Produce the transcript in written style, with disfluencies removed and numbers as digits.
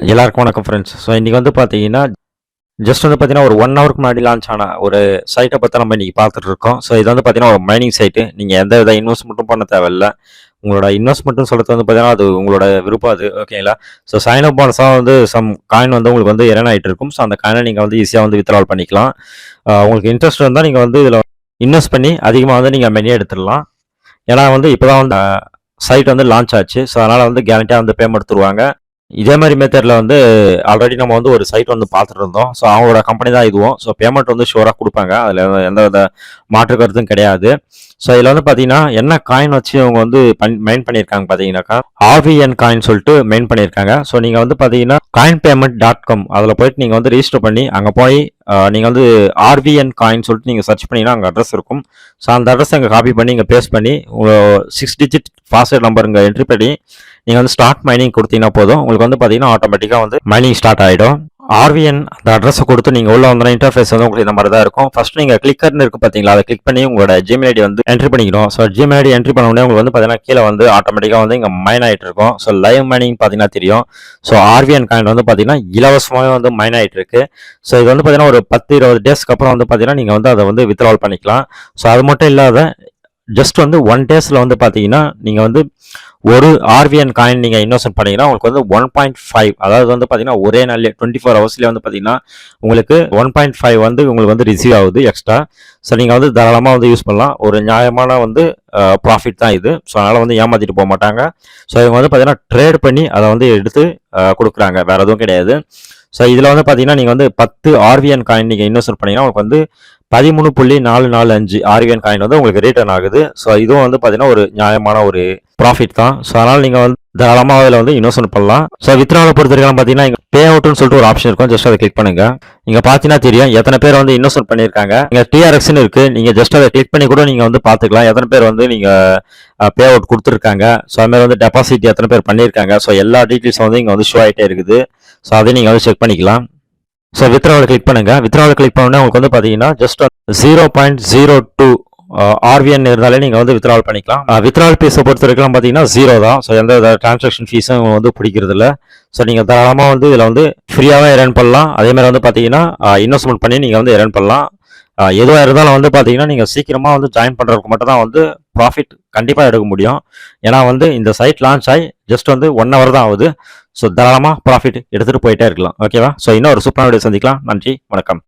எல்லாருக்கும் வணக்கம் friends. So இன்றைக்கி வந்து பார்த்தீங்கன்னா, ஜஸ்ட் வந்து பார்த்தீங்கன்னா, ஒரு 1 ஹவருக்கு முன்னாடி லான்ச் ஆன ஒரு சைட்டை பற்றி நம்ம இன்றைக்கி பார்த்துட்டு இருக்கோம். ஸோ இது வந்து பார்த்தீங்கன்னா, ஒரு மைனிங் சைட்டு. நீங்கள் எந்த வித இன்வெஸ்ட்மெண்ட்டும் பண்ண தேவையில்ல. உங்களோட இன்வெஸ்ட்மெண்ட்னு சொல்கிறது வந்து பார்த்தீங்கன்னா, அது உங்களோட விருப்பம் அது. ஓகேங்களா? ஸோ சைன் அப் போனஸாக வந்து சம் காயின் வந்து உங்களுக்கு வந்து எர்ன் ஆகிட்டு இருக்கும். ஸோ அந்த காயினை நீங்கள் வந்து ஈஸியாக வந்து வித்ட்ராவல் பண்ணிக்கலாம். உங்களுக்கு இன்ட்ரெஸ்ட் இருந்தால் நீங்கள் வந்து இதில் இன்வெஸ்ட் பண்ணி அதிகமாக வந்து நீங்கள் மணி எடுத்துடலாம். ஏன்னா வந்து இப்போ தான் வந்து சைட் வந்து லான்ச் ஆச்சு. ஸோ அதனால் வந்து கேரண்டியாக வந்து பேமெண்ட் தருவாங்க. இதே மாதிரி மெத்தடில் வந்து ஆல்ரெடி நம்ம வந்து ஒரு சைட் வந்து பார்த்துட்டு இருந்தோம். ஸோ அவங்களோட கம்பெனி தான் இதுவும். ஸோ பேமெண்ட் வந்து ஷூராக கொடுப்பாங்க. அதில் எந்த வித மாற்று கருத்தும் கிடையாது. ஸோ இதில் வந்து பார்த்தீங்கன்னா, என்ன காயின் வச்சு அவங்க வந்து மெயின் பண்ணியிருக்காங்க பார்த்தீங்கன்னாக்கா, RVN காயின் சொல்லிட்டு மெயின் பண்ணியிருக்காங்க. ஸோ நீங்கள் வந்து பார்த்தீங்கன்னா, coinpayment.com அதில் போயிட்டு நீங்கள் வந்து ரிஜிஸ்டர் பண்ணி அங்கே போய் நீங்கள் வந்து RVN காயின் சொல்லிட்டு நீங்கள் சர்ச் பண்ணிங்கன்னா அங்கே அட்ரஸ் இருக்கும். ஸோ அந்த அட்ரஸ் அங்கே காப்பி பண்ணி இங்கே பேஸ்ட் பண்ணி 6 டிஜிட் பாஸ்வேர்ட் நம்பர் இங்கே என்ட்ரி பண்ணி நீங்கள் வந்து ஸ்டார்ட் மைனிங் கொடுத்தீங்கன்னா போதும். உங்களுக்கு வந்து பார்த்தீங்கன்னா ஆட்டோமேட்டிக்காக வந்து மைனிங் ஸ்டார்ட் ஆகிடும். RVN அந்த அட்ரஸை கொடுத்து நீங்கள் உள்ள வந்தோன்னா இன்டர்ஃபேஸ் வந்து உங்களுக்கு இந்த மாதிரி தான் இருக்கும். ஃபர்ஸ்ட் நீங்கள் கிளிக்கர்னு இருக்குது பார்த்தீங்களா, அதை கிளிக் பண்ணி உங்களோட ஜிமெயில் ஐடி வந்து என்ட்ரி பண்ணிக்கணும். ஸோ ஜிமெயில் ஐடி என்ட்ரி பண்ண உடனே உங்களுக்கு வந்து பார்த்தீங்கன்னா கீழே வந்து ஆட்டோமேட்டிக்காக வந்து இங்கே மைன் ஆகிட்டு இருக்கும். ஸோ லைவ் மைனிங் பார்த்தீங்கன்னா தெரியும். ஸோ RVN காயின் வந்து பார்த்தீங்கன்னா இலவசமாகவே வந்து மைன் ஆகிட்டு இருக்கு. ஸோ இது வந்து பார்த்தீங்கன்னா ஒரு 10-20 டேஸ்க்கு அப்புறம் வந்து பார்த்தீங்கன்னா நீங்கள் வந்து அதை வந்து வித்ட்ராவல் பண்ணிக்கலாம். ஸோ அது மட்டும் இல்லாத ஜஸ்ட் வந்து 1 டேஸில் வந்து பார்த்தீங்கன்னா நீங்கள் வந்து ஒரு RVN காயின் நீங்கள் இன்வெஸ்ட் பண்ணீங்கன்னா உங்களுக்கு வந்து 1.5, அதாவது வந்து பார்த்தீங்கன்னா ஒரே நாள்லேயே 24 ஹவர்ஸ்லேயே வந்து பார்த்தீங்கன்னா உங்களுக்கு 1.5 வந்து உங்களுக்கு வந்து ரிசீவ் ஆகுது எக்ஸ்ட்ரா. ஸோ நீங்கள் வந்து தாராளமாக வந்து யூஸ் பண்ணலாம். ஒரு நியாயமான வந்து ப்ராஃபிட் தான் இது. ஸோ அதனால் வந்து ஏமாற்றிட்டு போக மாட்டாங்க. ஸோ இவங்க வந்து பார்த்தீங்கன்னா ட்ரேட் பண்ணி அதை வந்து எடுத்து கொடுக்குறாங்க, வேறு எதுவும் கிடையாது. ஸோ இதில் வந்து பார்த்தீங்கன்னா நீங்கள் வந்து 10 RVN காயின் நீங்கள் இன்வெஸ்ட் பண்ணீங்கன்னா உங்களுக்கு வந்து 13.445 RVN காயின் வந்து உங்களுக்கு ரிட்டர்ன் ஆகுது. ஸோ இதுவும் வந்து பார்த்தீங்கன்னா ஒரு நியாயமான ஒரு ப்ராஃபிட் தான். ஸோ அதனால் நீங்கள் வந்து தாராளமாக அதில் வந்து இன்வெஸ்ட்மெண்ட் பண்ணலாம். ஸோ வித்ட்ராவலை பொறுத்த வரைக்கும் பார்த்தீங்கன்னா இங்கே பே அவுட்னு சொல்லிட்டு ஒரு ஆப்ஷன் இருக்கும். ஜஸ்ட் அதை கிளிக் பண்ணுங்க. இங்கே பார்த்தீங்கன்னா தெரியும் எத்தனை பேர் வந்து இன்வெஸ்ட்மெண்ட் பண்ணியிருக்காங்க. இங்கே TRXன்னு இருக்குது. நீங்கள் ஜஸ்ட் அதை கிளிக் பண்ணி கூட நீங்கள் வந்து பார்த்துக்கலாம் எத்தனை பேர் வந்து நீங்கள் பே அவுட் கொடுத்துருக்காங்க. ஸோ அது மாதிரி வந்து டெபாசிட் எத்தனை பேர் பண்ணியிருக்காங்க. ஸோ எல்லா டீட்டெயில்ஸும் வந்து இங்கே வந்து ஷோ ஆகிட்டே இருக்குது. ஸோ அதை நீங்கள் வந்து செக் பண்ணிக்கலாம். ஸோ வித்ட்ராவலை கிளிக் பண்ணுங்க. வித்ட்ராவலை கிளிக் பண்ணோன்னே உங்களுக்கு வந்து பார்த்தீங்கன்னா ஜஸ்ட் 0.02 RVN இருந்தாலே நீங்கள் வந்து வித்ட்ராவல் பண்ணிக்கலாம். வித்ட்ராவல் ஃபீஸை பொறுத்த வரைக்கும் பார்த்தீங்கன்னா 0 தான். ஸோ எந்த வித டிரான்சாக்ஷன் ஃபீஸும் வந்து பிடிக்கிறது இல்லை. ஸோ நீங்கள் தாராளமாக வந்து இதில் வந்து ஃப்ரீயாகவே எர்ன் பண்ணலாம். அதேமாதிரி வந்து பார்த்தீங்கன்னா இன்வெஸ்ட்மெண்ட் பண்ணி நீங்கள் வந்து எர்ன் பண்ணலாம். எதுவாக இருந்தாலும் வந்து பார்த்தீங்கன்னா நீங்கள் சீக்கிரமாக வந்து ஜாயின் பண்ணுறதுக்கு மட்டும் தான் வந்து ப்ராஃபிட் கண்டிப்பாக எடுக்க முடியும். ஏன்னா வந்து இந்த சைட் லான்ச் ஆகி ஜஸ்ட் வந்து 1 ஹவர் தான் ஆகுது. ஸோ தாராளமாக ப்ராஃபிட் எடுத்துகிட்டு போயிட்டே இருக்கலாம். ஓகேவா? ஸோ இன்னும் ஒரு சூப்பரான வீடியோ சந்திக்கலாம். நன்றி, வணக்கம்.